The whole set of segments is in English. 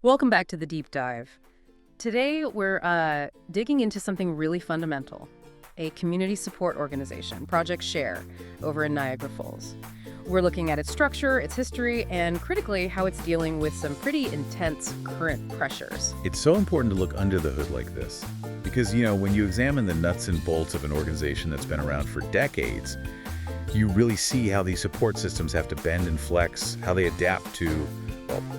Welcome back to the deep dive. Today, we're digging into something really fundamental, a community support organization, Project Share, over in Niagara Falls. We're looking at its structure, its history, and critically, how it's dealing with some pretty intense current pressures. It's so important to look under the hood like this because, when you examine the nuts and bolts of an organization that's been around for decades, you really see how these support systems have to bend and flex, how they adapt to,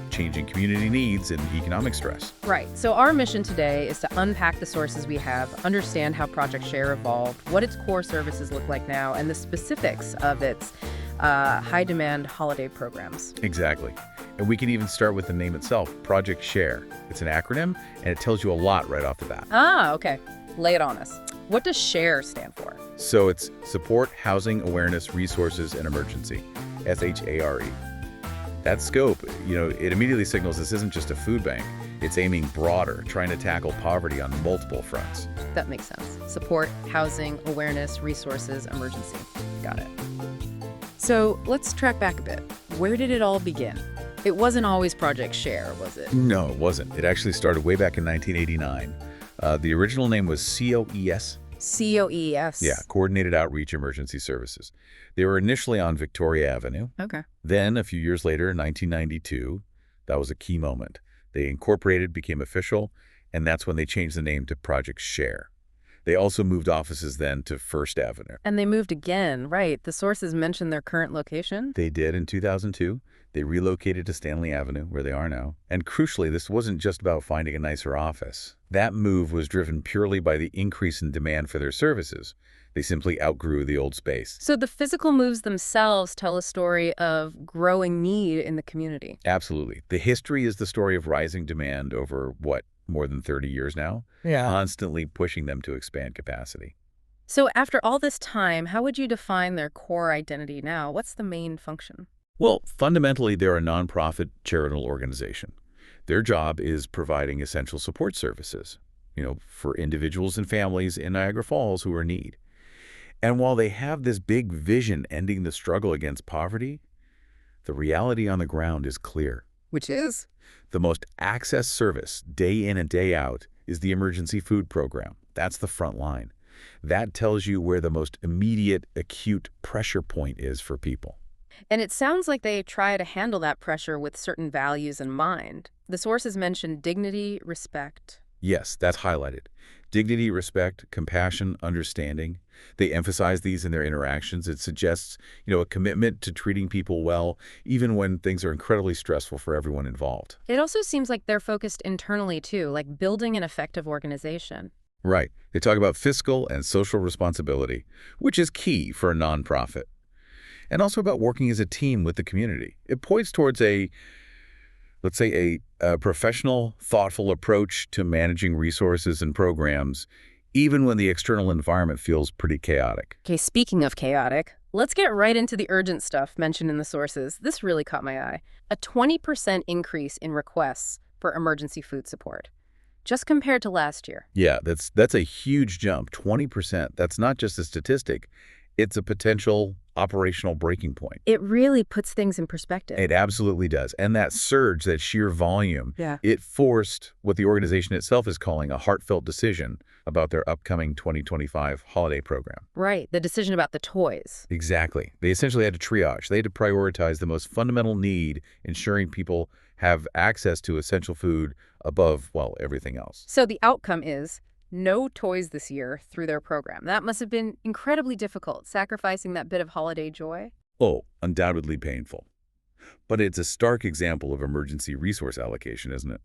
changing community needs and economic stress. Right. So our mission today is to unpack the sources we have, understand how Project Share evolved, what its core services look like now, and the specifics of its high-demand holiday programs. Exactly. And we can even start with the name itself, Project Share. It's an acronym, and it tells you a lot right off the bat. Ah, okay. Lay it on us. What does SHARE stand for? So it's Support, Housing, Awareness, Resources, and Emergency, SHARE. That scope, it immediately signals this isn't just a food bank. It's aiming broader, trying to tackle poverty on multiple fronts. That makes sense. Support, housing, awareness, resources, emergency. Got it. So let's track back a bit. Where did it all begin? It wasn't always Project Share, was it? No, it wasn't. It actually started way back in 1989. The original name was COES. COES? Yeah, Coordinated Outreach Emergency Services. They were initially on Victoria Avenue. Okay. Then, a few years later, in 1992, that was a key moment. They incorporated, became official, and that's when they changed the name to Project Share. They also moved offices then to First Avenue. And they moved again, right? The sources mentioned their current location? They did in 2002. They relocated to Stanley Avenue, where they are now. And crucially, this wasn't just about finding a nicer office. That move was driven purely by the increase in demand for their services. They simply outgrew the old space. So the physical moves themselves tell a story of growing need in the community. Absolutely. The history is the story of rising demand over, more than 30 years now? Yeah. Constantly pushing them to expand capacity. So after all this time, how would you define their core identity now? What's the main function? Well, fundamentally, they're a nonprofit charitable organization. Their job is providing essential support services, for individuals and families in Niagara Falls who are in need. And while they have this big vision ending the struggle against poverty, the reality on the ground is clear. Which is? The most accessed service, day in and day out, is the emergency food program. That's the front line. That tells you where the most immediate, acute pressure point is for people. And it sounds like they try to handle that pressure with certain values in mind. The sources mention dignity, respect. Yes, that's highlighted. Dignity, respect, compassion, understanding. They emphasize these in their interactions. It suggests, a commitment to treating people well, even when things are incredibly stressful for everyone involved. It also seems like they're focused internally, too, like building an effective organization. Right. They talk about fiscal and social responsibility, which is key for a nonprofit. And also about working as a team with the community. It points towards a professional, thoughtful approach to managing resources and programs, even when the external environment feels pretty chaotic. Okay, speaking of chaotic, let's get right into the urgent stuff mentioned in the sources. This really caught my eye. A 20% increase in requests for emergency food support, just compared to last year. Yeah, that's a huge jump, 20%. That's not just a statistic. It's a potential operational breaking point. It really puts things in perspective. It absolutely does. And that surge, that sheer volume, it forced what the organization itself is calling a heartfelt decision about their upcoming 2025 holiday program. Right, the decision about the toys. Exactly. They essentially had to triage. They had to prioritize the most fundamental need, ensuring people have access to essential food above, everything else. So the outcome is no toys this year through their program. That must have been incredibly difficult, sacrificing that bit of holiday joy. Oh, undoubtedly painful. But it's a stark example of emergency resource allocation, isn't it?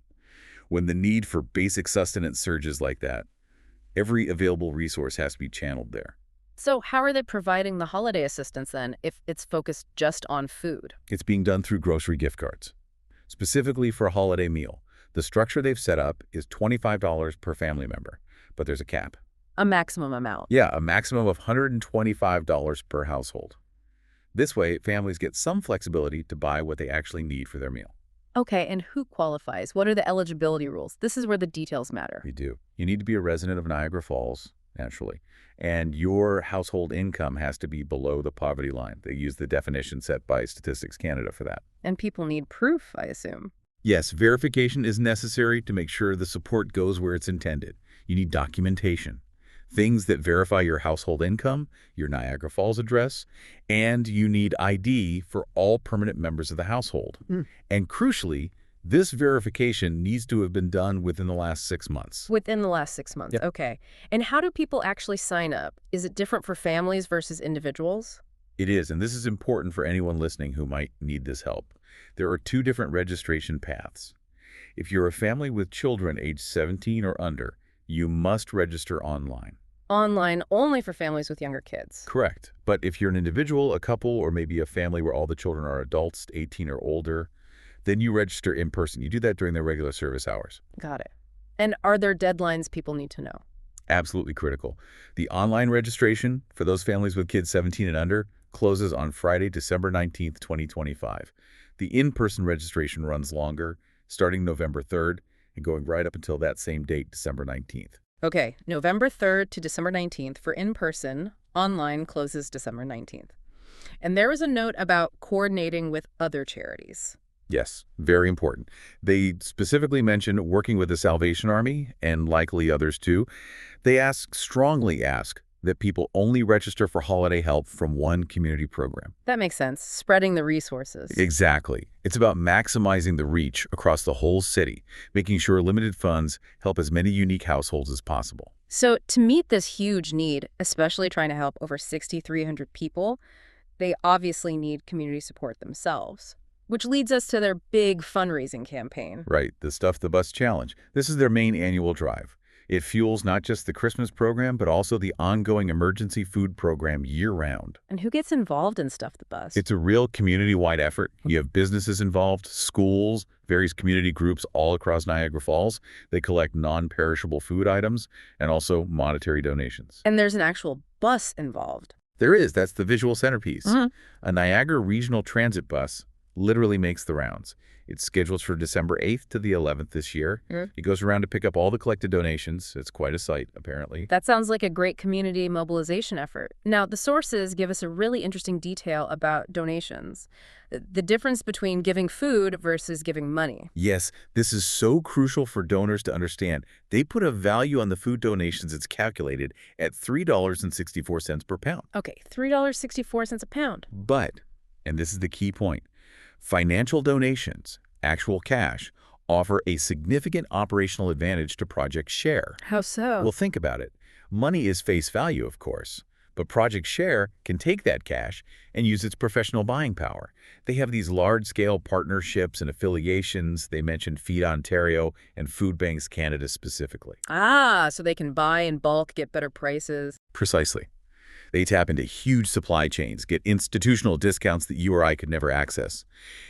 When the need for basic sustenance surges like that, every available resource has to be channeled there. So how are they providing the holiday assistance then, if it's focused just on food? It's being done through grocery gift cards, specifically for a holiday meal. The structure they've set up is $25 per family member. But there's a cap. A maximum amount. Yeah, a maximum of $125 per household. This way, families get some flexibility to buy what they actually need for their meal. Okay, and who qualifies? What are the eligibility rules? This is where the details matter. You do. You need to be a resident of Niagara Falls, naturally, and your household income has to be below the poverty line. They use the definition set by Statistics Canada for that. And people need proof, I assume. Yes, verification is necessary to make sure the support goes where it's intended. You need documentation, things that verify your household income, your Niagara Falls address, and you need ID for all permanent members of the household. Mm. And crucially, this verification needs to have been done within the last 6 months. Within the last 6 months, Yep. okay. And how do people actually sign up? Is it different for families versus individuals? It is, and this is important for anyone listening who might need this help. There are two different registration paths. If you're a family with children aged 17 or under, you must register online. Online only for families with younger kids. Correct. But if you're an individual, a couple, or maybe a family where all the children are adults, 18 or older, then you register in person. You do that during their regular service hours. Got it. And are there deadlines people need to know? Absolutely critical. The online registration for those families with kids 17 and under closes on Friday, December 19th, 2025. The in-person registration runs longer, starting November 3rd and going right up until that same date, December 19th. Okay, November 3rd to December 19th for in-person. Online closes December 19th. And there was a note about coordinating with other charities. Yes, very important. They specifically mention working with the Salvation Army and likely others too. They strongly ask that people only register for holiday help from one community program. That makes sense. Spreading the resources. Exactly. It's about maximizing the reach across the whole city, making sure limited funds help as many unique households as possible. So to meet this huge need, especially trying to help over 6,300 people, they obviously need community support themselves, which leads us to their big fundraising campaign. Right, the Stuff the Bus Challenge. This is their main annual drive. It fuels not just the Christmas program, but also the ongoing emergency food program year-round. And who gets involved in Stuff the Bus? It's a real community-wide effort. You have businesses involved, schools, various community groups all across Niagara Falls. They collect non-perishable food items and also monetary donations. And there's an actual bus involved. There is. That's the visual centerpiece. Mhm. A Niagara Regional Transit bus literally makes the rounds. It's scheduled for December 8th to the 11th this year. It goes around to pick up all the collected donations. It's quite a sight, apparently. That sounds like a great community mobilization effort. Now, the sources give us a really interesting detail about donations. The difference between giving food versus giving money. Yes, this is so crucial for donors to understand. They put a value on the food donations it's calculated at $3.64 per pound. Okay, $3.64 a pound. But, and this is the key point, financial donations, actual cash, offer a significant operational advantage to Project Share. How so? Well, think about it. Money is face value, of course, but Project Share can take that cash and use its professional buying power. They have these large-scale partnerships and affiliations. They mentioned Feed Ontario and Food Banks Canada specifically. So they can buy in bulk, get better prices. Precisely. They tap into huge supply chains, get institutional discounts that you or I could never access.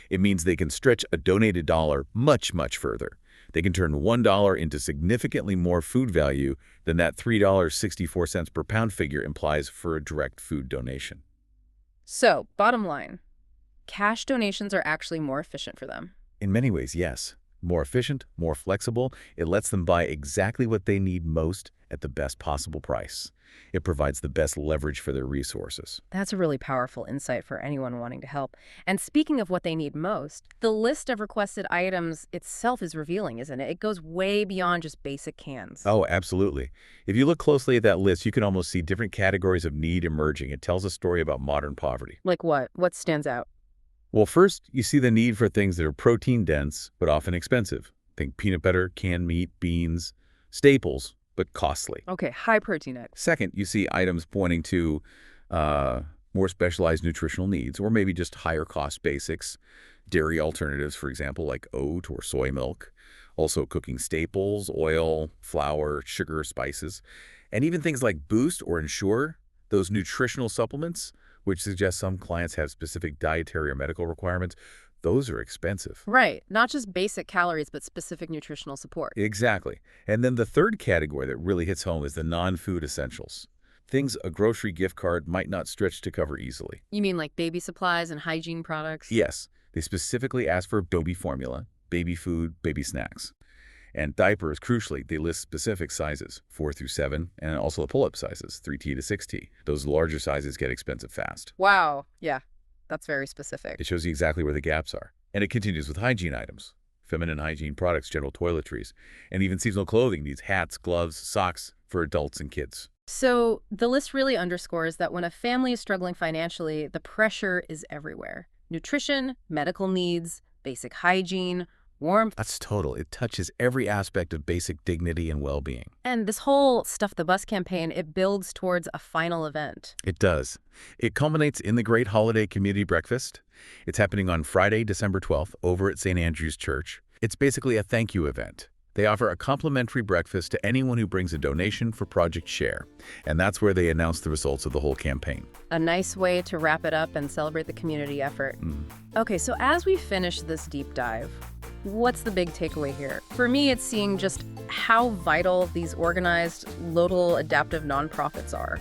It means they can stretch a donated dollar much, much further. They can turn $1 into significantly more food value than that $3.64 per pound figure implies for a direct food donation. So, bottom line, cash donations are actually more efficient for them. In many ways, yes. More efficient, more flexible. It lets them buy exactly what they need most at the best possible price. It provides the best leverage for their resources. That's a really powerful insight for anyone wanting to help. And speaking of what they need most, the list of requested items itself is revealing, isn't it? It goes way beyond just basic cans. Oh, absolutely. If you look closely at that list, you can almost see different categories of need emerging. It tells a story about modern poverty. Like what? What stands out? Well, first, you see the need for things that are protein-dense, but often expensive. Think peanut butter, canned meat, beans, staples, but costly. Okay, high protein eggs. Second, you see items pointing to more specialized nutritional needs, or maybe just higher cost basics. Dairy alternatives, for example, like oat or soy milk. Also cooking staples, oil, flour, sugar, spices. And even things like Boost or Ensure, those nutritional supplements, which suggests some clients have specific dietary or medical requirements. Those are expensive. Right. Not just basic calories, but specific nutritional support. Exactly. And then the third category that really hits home is the non-food essentials. Things a grocery gift card might not stretch to cover easily. You mean like baby supplies and hygiene products? Yes, they specifically ask for baby formula, baby food, baby snacks. And diapers, crucially, they list specific sizes, 4 through 7, and also the pull-up sizes, 3T to 6T. Those larger sizes get expensive fast. Wow. Yeah, that's very specific. It shows you exactly where the gaps are. And it continues with hygiene items. feminine hygiene products, general toiletries, and even seasonal clothing needs hats, gloves, socks for adults and kids. So the list really underscores that when a family is struggling financially, the pressure is everywhere. Nutrition, medical needs, basic hygiene, warmth. That's total. It touches every aspect of basic dignity and well-being. And this whole Stuff the Bus campaign, it builds towards a final event. It does. It culminates in the Great Holiday Community Breakfast. It's happening on Friday, December 12th, over at St. Andrew's Church. It's basically a thank you event. They offer a complimentary breakfast to anyone who brings a donation for Project Share, and that's where they announce the results of the whole campaign. A nice way to wrap it up and celebrate the community effort. Okay, so as we finish this deep dive, what's the big takeaway here? For me, it's seeing just how vital these organized, local, adaptive nonprofits are.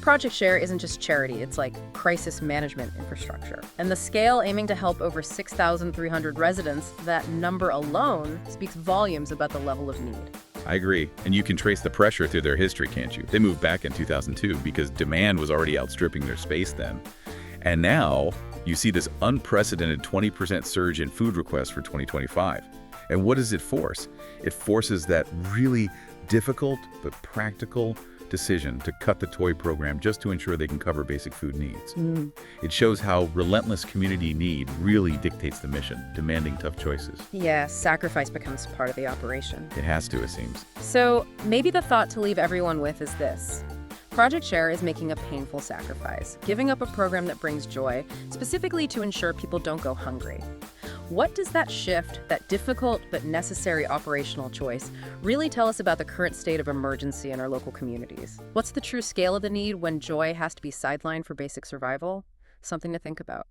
Project Share isn't just charity, it's like crisis management infrastructure. And the scale aiming to help over 6,300 residents, that number alone speaks volumes about the level of need. I agree. And you can trace the pressure through their history, can't you? They moved back in 2002 because demand was already outstripping their space then. And now you see this unprecedented 20% surge in food requests for 2025. And what does it force? It forces that really difficult but practical decision to cut the toy program just to ensure they can cover basic food needs. It shows how relentless community need really dictates the mission, demanding tough choices. Yeah, sacrifice becomes part of the operation. It has to, it seems. So maybe the thought to leave everyone with is this. Project Share is making a painful sacrifice, giving up a program that brings joy, specifically to ensure people don't go hungry. What does that shift, that difficult but necessary operational choice, really tell us about the current state of emergency in our local communities? What's the true scale of the need when joy has to be sidelined for basic survival? Something to think about.